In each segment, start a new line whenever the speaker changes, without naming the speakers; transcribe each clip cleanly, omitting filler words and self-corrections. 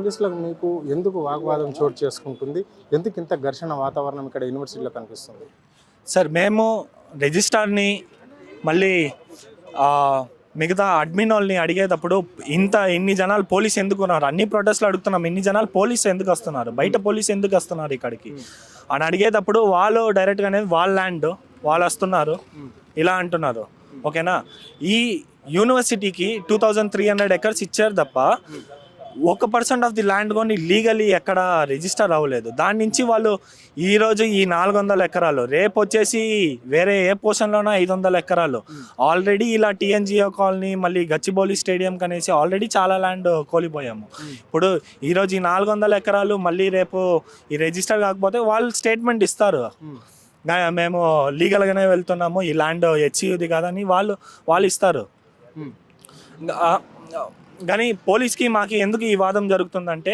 పోలీసులకు మీకు ఎందుకు వాగ్వాదం చోటు చేసుకుంటుంది? ఎందుకు ఇంత ఘర్షణ వాతావరణం ఇక్కడ యూనివర్సిటీలో కనిపిస్తుంది?
సార్ మేము రిజిస్ట్రార్ని మళ్ళీ మిగతా అడ్మిన్ వాళ్ళని అడిగేటప్పుడు ఇన్ని జనాలు పోలీసు ఎందుకు ఉన్నారు, అన్ని ప్రొటెస్ట్లు అడుగుతున్నాం, ఇన్ని జనాలు పోలీసు ఎందుకు వస్తున్నారు, బయట పోలీసు ఎందుకు వస్తున్నారు ఇక్కడికి అని అడిగేటప్పుడు వాళ్ళు డైరెక్ట్గానే వాళ్ళ ల్యాండ్ వాళ్ళు వస్తున్నారు ఇలా అంటున్నారు. ఓకేనా, ఈ యూనివర్సిటీకి 2300 acres ఇచ్చారు తప్ప 1% ఆఫ్ ది ల్యాండ్ కొని లీగలీ ఎక్కడ రిజిస్టర్ అవ్వలేదు. దాని నుంచి వాళ్ళు ఈరోజు ఈ 400 ఎకరాలు రేపు వచ్చేసి వేరే ఏ పోర్షన్లోనో 500 ఎకరాలు ఆల్రెడీ ఇలా టీఎన్జిఓ కాలనీ మళ్ళీ గచ్చిబౌలి స్టేడియం కనేసి ఆల్రెడీ చాలా ల్యాండ్ కోల్పోయాము. ఇప్పుడు ఈరోజు ఈ 400 ఎకరాలు మళ్ళీ రేపు ఈ రిజిస్టర్ కాకపోతే వాళ్ళు స్టేట్మెంట్ ఇస్తారు, మేము లీగల్గానే వెళ్తున్నాము, ఈ ల్యాండ్ హెచ్సియుది కాదని వాళ్ళు ఇస్తారు. కానీ పోలీస్కి మాకు ఎందుకు ఈ వాదం జరుగుతుందంటే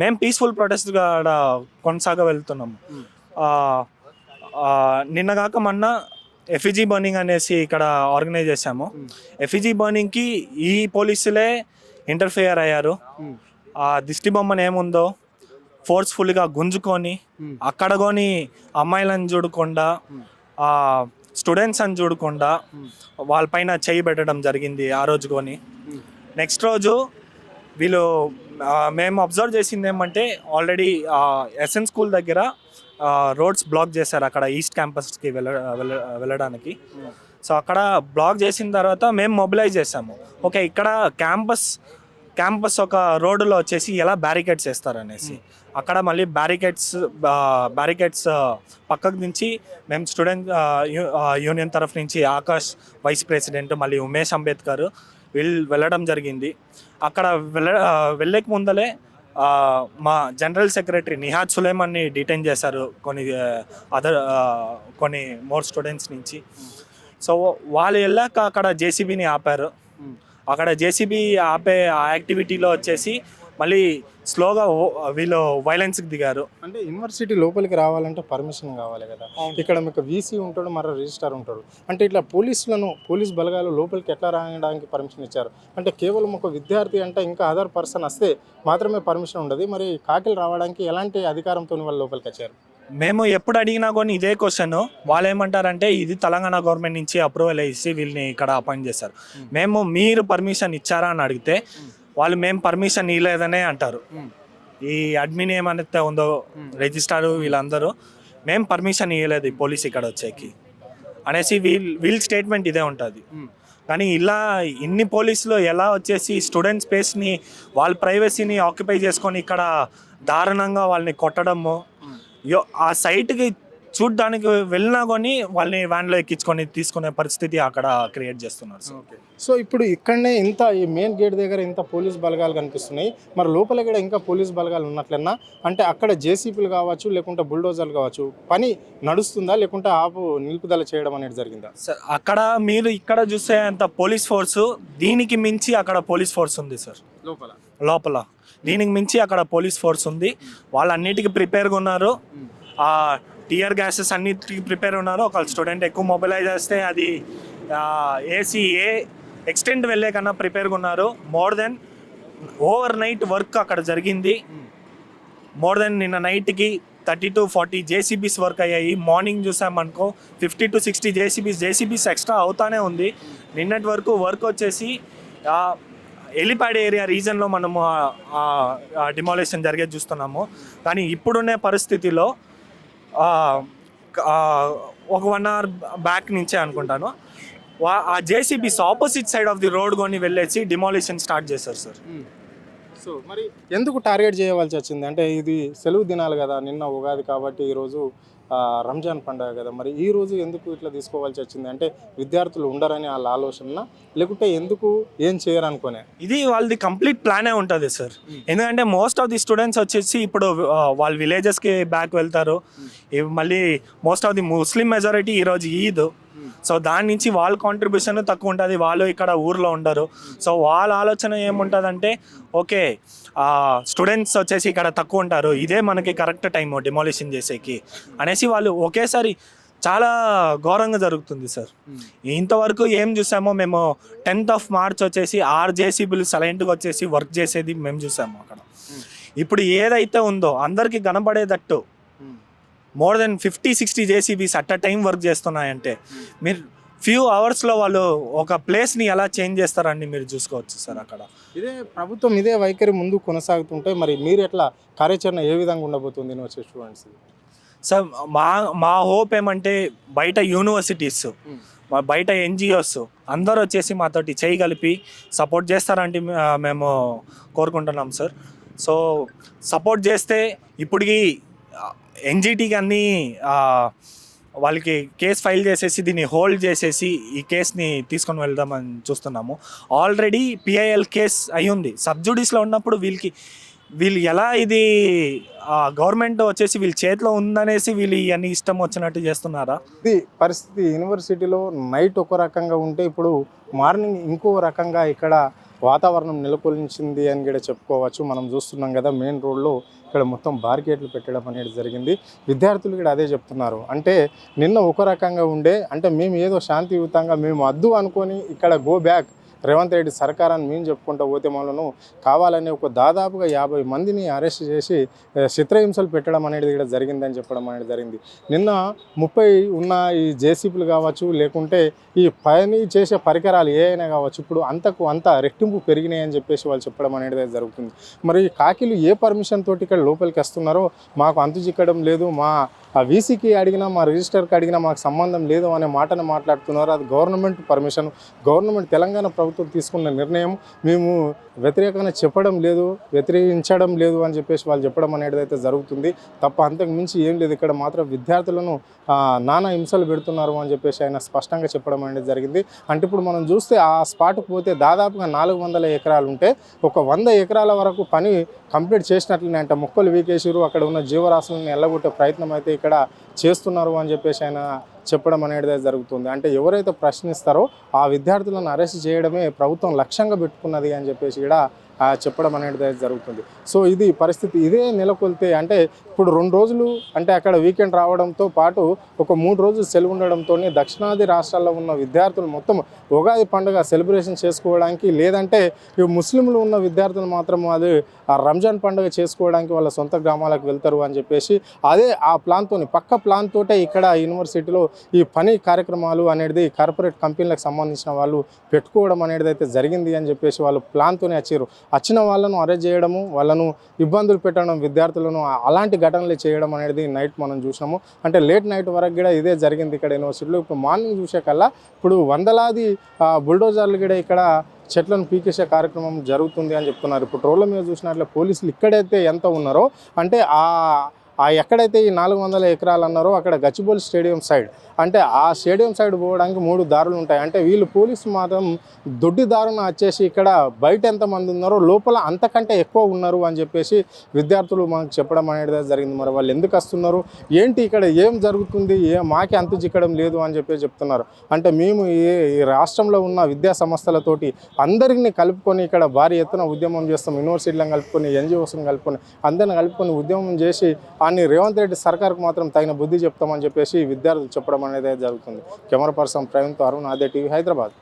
మేము పీస్ఫుల్ ప్రొటెస్ట్గా కొనసాగ వెళ్తున్నాము. నిన్నగాక మొన్న ఎఫ్ఈజీ బర్నింగ్ అనేసి ఇక్కడ ఆర్గనైజ్ చేశాము. ఎఫ్ఈజీ బర్నింగ్కి ఈ పోలీసులే ఇంటర్ఫియర్ అయ్యారు. ఆ దిష్టి బొమ్మను ఏముందో ఫోర్స్ఫుల్గా గుంజుకొని అక్కడ కొని అమ్మాయిలను చూడకుండా స్టూడెంట్స్ అని చూడకుండా వాళ్ళపైన చేయి పెట్టడం జరిగింది ఆ రోజు కొని. నెక్స్ట్ రోజు మేము అబ్జర్వ్ చేసింది ఏమంటే ఆల్రెడీ ఎస్ఎన్ స్కూల్ దగ్గర రోడ్స్ బ్లాక్ చేశారు అక్కడ ఈస్ట్ క్యాంపస్కి వెళ్ళడానికి. సో అక్కడ బ్లాక్ చేసిన తర్వాత మేము మొబిలైజ్ చేసాము. ఓకే, ఇక్కడ క్యాంపస్ ఒక రోడ్డులో వచ్చేసి ఎలా బ్యారికేడ్స్ వేస్తారనేసి అక్కడ మళ్ళీ బ్యారికేడ్స్ పక్కకు నుంచి మేము స్టూడెంట్ యూనియన్ తరఫు నుంచి ఆకాష్ వైస్ ప్రెసిడెంట్ మళ్ళీ ఉమేష్ అంబేద్కర్ వెళ్ళడం జరిగింది. అక్కడ వెళ్ళక ముందలే మా జనరల్ సెక్రటరీ నిహాద్ సులేమాన్ని డిటైన్ చేశారు కొన్ని మోర్ స్టూడెంట్స్ నుంచి. సో వాళ్ళు వెళ్ళాక అక్కడ జేసీబీని ఆపారు. అక్కడ జేసీబీ ఆపే ఆ యాక్టివిటీలో వచ్చేసి మళ్ళీ స్లోగా వీళ్ళు వైలెన్స్కి దిగారు.
అంటే యూనివర్సిటీ లోపలికి రావాలంటే పర్మిషన్ కావాలి కదా, ఇక్కడ మీకు వీసీ ఉంటాడు, మరో రిజిస్ట్రార్ ఉంటాడు. అంటే ఇట్లా పోలీస్ బలగాలు లోపలికి ఎట్లా రాయడానికి పర్మిషన్ ఇచ్చారు? అంటే కేవలం ఒక విద్యార్థి అంటే ఇంకా అదర్ పర్సన్ వస్తే మాత్రమే పర్మిషన్ ఉండదు, మరి కాకిలు రావడానికి ఎలాంటి అధికారంతో వాళ్ళు లోపలికి వచ్చారు?
మేము ఎప్పుడు అడిగినా కానీ ఇదే క్వశ్చన్. వాళ్ళు ఏమంటారంటే ఇది తెలంగాణ గవర్నమెంట్ నుంచి అప్రూవల్ వేసి వీళ్ళని ఇక్కడ అపాయింట్ చేశారు. మీరు పర్మిషన్ ఇచ్చారా అని అడిగితే వాళ్ళు మేము పర్మిషన్ ఇవ్వలేదనే అంటారు. ఈ అడ్మిన్ ఏమైతే ఉందో రిజిస్ట్రార్ వీళ్ళందరూ మేము పర్మిషన్ ఇవ్వలేదు ఈ పోలీస్ ఇక్కడ వచ్చేకి అనేసి వీళ్ళ స్టేట్మెంట్ ఇదే ఉంటుంది. కానీ ఇలా ఇన్ని పోలీసులు ఎలా వచ్చేసి స్టూడెంట్ స్పేస్ని వాళ్ళ ప్రైవసీని ఆక్యుపై చేసుకొని ఇక్కడ దారుణంగా వాళ్ళని కొట్టడము, ఆ సైట్కి చూడ్డానికి వెళ్ళినా కానీ వాళ్ళని వ్యాన్లో ఎక్కించుకొని తీసుకునే పరిస్థితి అక్కడ క్రియేట్ చేస్తున్నారు.
సో ఇప్పుడు ఇక్కడనే ఈ మెయిన్ గేట్ దగ్గర ఇంత పోలీస్ బలగాలు కనిపిస్తున్నాయి, మరి లోపల కూడా ఇంకా పోలీస్ బలగాలు ఉన్నట్లన్నా? అంటే అక్కడ జేసీపీలు కావచ్చు లేకుంటే బుల్డోజర్లు కావచ్చు, పని నడుస్తుందా లేకుంటే నిలుపుదల చేయడం అనేది జరిగిందా?
సార్ అక్కడ మీరు ఇక్కడ చూసే అంత పోలీస్ ఫోర్స్ దీనికి మించి అక్కడ పోలీస్ ఫోర్స్ ఉంది సార్. లోపల దీనికి మించి అక్కడ పోలీస్ ఫోర్స్ ఉంది. వాళ్ళు అన్నిటికీ ప్రిపేర్గా ఉన్నారు. టియర్ గ్యాసెస్ అన్నిటికీ ప్రిపేర్ ఉన్నారు. ఒక స్టూడెంట్ ఎక్కువ మొబిలైజ్ చేస్తే అది ఏ ఎక్స్టెంట్ వెళ్ళే కన్నా ప్రిపేర్గా ఉన్నారు. More than over night work అక్కడ జరిగింది. మోర్ దెన్ నిన్న నైట్కి 30 to 40 జేసీబీస్ వర్క్ అయ్యాయి. మార్నింగ్ చూసామనుకో 50 to 60 జేసీబీస్ ఎక్స్ట్రా అవుతానే ఉంది. నిన్నటి వరకు వర్క్ వచ్చేసి ఎలిపాడ్ ఏరియా రీజన్లో మనము డిమాలిషన్ జరిగేది చూస్తున్నాము. కానీ ఇప్పుడున్న పరిస్థితిలో ఒక 1 hour బ్యాక్ నుంచే అనుకుంటాను ఆ JCBs opposite side of the road కొని వెళ్ళేసి డిమాలిషన్ స్టార్ట్ చేశారు సార్.
సో మరి ఎందుకు టార్గెట్ చేయవలసి వచ్చింది? అంటే ఇది సెలవు దినాలు కదా, నిన్న ఉగాది కాబట్టి ఈరోజు రంజాన్ పండుగ కదా, మరి ఈ రోజు ఎందుకు ఇట్లా తీసుకోవాల్సి వచ్చింది? అంటే విద్యార్థులు ఉండరని వాళ్ళ ఆలోచన, లేకుంటే ఎందుకు ఏం చేయరనుకోనే?
ఇది వాళ్ళది కంప్లీట్ ప్లానే ఉంటుంది సార్. ఎందుకంటే మోస్ట్ ఆఫ్ ది స్టూడెంట్స్ వచ్చేసి ఇప్పుడు వాళ్ళ విలేజెస్కి బ్యాక్ వెళ్తారు. మళ్ళీ most of the Muslim majority ఈరోజు ఈద్. సో దాని నుంచి వాళ్ళ కాంట్రిబ్యూషన్ తక్కువ ఉంటుంది, వాళ్ళు ఇక్కడ ఊర్లో ఉండరు. సో వాళ్ళ ఆలోచన ఏముంటుందంటే ఓకే స్టూడెంట్స్ వచ్చేసి ఇక్కడ తక్కువ ఉంటారు, ఇదే మనకి కరెక్ట్ టైము డిమాలిషన్ చేసేకి అనేసి వాళ్ళు ఒకేసారి చాలా ఘోరంగా జరుగుతుంది సార్. ఇంతవరకు ఏం చూసామో మేము 10th March వచ్చేసి 6 జేసీబీలు సైలెంట్గా వచ్చేసి వర్క్ చేసేది మేము చూసాము అక్కడ. ఇప్పుడు ఏదైతే ఉందో అందరికీ కనబడేటట్టు more than 50-60 JCBs at a time work చేస్తున్నాయంటే మీరు ఫ్యూ అవర్స్లో వాళ్ళు ఒక ప్లేస్ని ఎలా చేంజ్ చేస్తారని మీరు చూసుకోవచ్చు సార్. అక్కడ
ఇదే ప్రభుత్వం ఇదే వైఖరి ముందు కొనసాగుతుంటే మరి మీరు ఎట్లా కార్యాచరణ ఏ విధంగా ఉండబోతుంది యూనివర్సిటీ స్టూడెంట్స్?
సార్ మా హోప్ ఏమంటే బయట యూనివర్సిటీస్, బయట ఎన్జిఓస్ అందరూ వచ్చేసి మాతోటి చేయి కలిపి సపోర్ట్ చేస్తారంటే మేము కోరుకుంటున్నాం సార్. సో సపోర్ట్ చేస్తే ఇప్పటికి ఎన్జిటికి అన్నీ వాళ్ళకి కేసు ఫైల్ చేసేసి దీన్ని హోల్డ్ చేసేసి ఈ కేసుని తీసుకొని వెళ్దామని చూస్తున్నాము. ఆల్రెడీ పిఐఎల్ కేసు అయ్యింది. సబ్జుడీస్లో ఉన్నప్పుడు వీళ్ళు ఎలా ఇది గవర్నమెంట్ వచ్చేసి వీళ్ళ చేతిలో ఉందనేసి వీళ్ళు ఇవన్నీ ఇష్టం వచ్చినట్టు చేస్తున్నారా?
ఇది పరిస్థితి. యూనివర్సిటీలో నైట్ ఒక రకంగా ఉంటే ఇప్పుడు మార్నింగ్ ఇంకో రకంగా ఇక్కడ వాతావరణం నెలకొల్చింది అని కూడా చెప్పుకోవచ్చు. మనం చూస్తున్నాం కదా మెయిన్ రోడ్లో ఇక్కడ మొత్తం బార్గేట్లు పెట్టడం అనేది జరిగింది. విద్యార్థులు కూడా అదే చెప్తున్నారు. అంటే నిన్న ఒక రకంగా ఉండే అంటే మేము ఏదో శాంతియుతంగా మేము వద్దు అనుకొని ఇక్కడ గో బ్యాక్ రేవంత్ రెడ్డి సర్కారాన్ని మేము చెప్పుకుంటూ పోతే మనను కావాలని ఒక దాదాపుగా 50 మందిని అరెస్ట్ చేసి చిత్రహింసలు పెట్టడం అనేది కూడా జరిగిందని చెప్పడం అనేది జరిగింది. నిన్న 30 ఉన్న ఈ జేసీబీలు కావచ్చు లేకుంటే ఈ పని చేసే పరికరాలు ఏ అయినా కావచ్చు ఇప్పుడు అంత రెట్టింపు పెరిగినాయి అని చెప్పేసి వాళ్ళు చెప్పడం అనేది జరుగుతుంది. మరి కాకిలు ఏ పర్మిషన్ తోటి ఇక్కడ లోపలికి వస్తున్నారో మాకు అంతు చిక్కడం లేదు, మా వీసీకి అడిగినా మా రిజిస్టర్కి అడిగినా మాకు సంబంధం లేదు అనే మాటను మాట్లాడుతున్నారు. అది గవర్నమెంట్ పర్మిషన్, గవర్నమెంట్ తెలంగాణ ప్రభుత్వం తీసుకున్న నిర్ణయం, మేము వ్యతిరేకంగా చెప్పడం లేదు, వ్యతిరేకించడం లేదు అని చెప్పేసి వాళ్ళు చెప్పడం అనేది అయితే జరుగుతుంది తప్ప అంతకు మించి ఏం లేదు. ఇక్కడ మాత్రం విద్యార్థులను నానా హింసలు పెడుతున్నారు అని చెప్పేసి ఆయన స్పష్టంగా చెప్పడం అనేది జరిగింది. అంటే ఇప్పుడు మనం చూస్తే ఆ స్పాట్కి పోతే దాదాపుగా 400 ఎకరాలు ఉంటే ఒక 100 ఎకరాల వరకు పని కంప్లీట్ చేసినట్లనే అంటే మొక్కలు వీకేసిరు, అక్కడ ఉన్న జీవరాశులను ఎల్లగొట్టే ప్రయత్నం అయితే ఇక్కడ చేస్తున్నారు అని చెప్పేసి ఆయన చెప్పడం అనేది జరుగుతుంది. అంటే ఎవరైతే ప్రశ్నిస్తారో ఆ విద్యార్థులను అరెస్ట్ చేయడమే ప్రభుత్వం లక్ష్యంగా పెట్టుకున్నది అని చెప్పేసి కూడా చెప్పడం అనేది జరుగుతుంది. సో ఇది పరిస్థితి. ఇదే నెలకొల్తే అంటే ఇప్పుడు 2 రోజులు అంటే అక్కడ వీకెండ్ రావడంతో పాటు ఒక 3 రోజులు సెలవు ఉండడంతో దక్షిణాది రాష్ట్రాల్లో ఉన్న విద్యార్థులు మొత్తం ఉగాది పండుగ సెలబ్రేషన్ చేసుకోవడానికి లేదంటే ఈ ముస్లింలు ఉన్న విద్యార్థులు మాత్రం అది రంజాన్ పండుగ చేసుకోవడానికి వాళ్ళ సొంత గ్రామాలకు వెళ్తారు అని చెప్పేసి అదే ఆ పక్క ప్లాన్ తోటే ఇక్కడ యూనివర్సిటీలో ఈ పని కార్యక్రమాలు అనేది కార్పొరేట్ కంపెనీలకు సంబంధించిన వాళ్ళు పెట్టుకోవడం అనేది అయితే జరిగింది అని చెప్పేసి వాళ్ళు ప్లాన్తోనే వచ్చిన వాళ్ళను అరెస్ట్ చేయడము, వాళ్ళను ఇబ్బందులు పెట్టడం, విద్యార్థులను అలాంటి ఘటనలు చేయడం అనేది నైట్ మనం చూసాము. అంటే లేట్ నైట్ వరకు కూడా ఇదే జరిగింది ఇక్కడ యూనివర్సిటీలో. ఇప్పుడు మార్నింగ్ చూసే కల్లా ఇప్పుడు వందలాది బుల్డోజర్లు కూడా ఇక్కడ చెట్లను పీకేసే కార్యక్రమం జరుగుతుంది అని చెప్తున్నారు. ఇప్పుడు రోడ్ల మీద చూసినట్లే పోలీసులు ఇక్కడైతే ఎంత ఉన్నారో అంటే ఎక్కడైతే ఈ 400 ఎకరాలు అన్నారో అక్కడ గచ్చిబౌలి స్టేడియం సైడ్ అంటే ఆ స్టేడియం సైడ్ పోవడానికి 3 దారులు ఉంటాయి. అంటే వీళ్ళు పోలీసు మాత్రం దొడ్డి దారున వచ్చేసి ఇక్కడ బయట ఎంతమంది ఉన్నారో లోపల అంతకంటే ఎక్కువ ఉన్నారు అని చెప్పేసి విద్యార్థులు మనకు చెప్పడం అనేది జరిగింది. మరి వాళ్ళు ఎందుకు వస్తున్నారు, ఏంటి ఇక్కడ ఏం జరుగుతుంది, మాకే అంతు చిక్కడం లేదు అని చెప్పేసి చెప్తున్నారు. అంటే మేము ఈ రాష్ట్రంలో ఉన్న విద్యా సంస్థలతోటి అందరినీ కలుపుకొని ఇక్కడ భారీ ఎత్తున ఉద్యమం చేస్తాం, యూనివర్సిటీలను కలుపుకొని ఎన్జిఓస్ని కలుపుకొని అందరిని కలుపుకొని ఉద్యమం చేసి అని రేవంత్ రెడ్డి సర్కార్కు మాత్రం తగిన బుద్ధి చెప్తామని చెప్పేసి విద్యార్థులు చెప్పడం అనేది జరుగుతుంది. కెమెరా పర్సన్ ప్రవీణ్తో అరుణ్, ఆద్య టీవీ, హైదరాబాద్.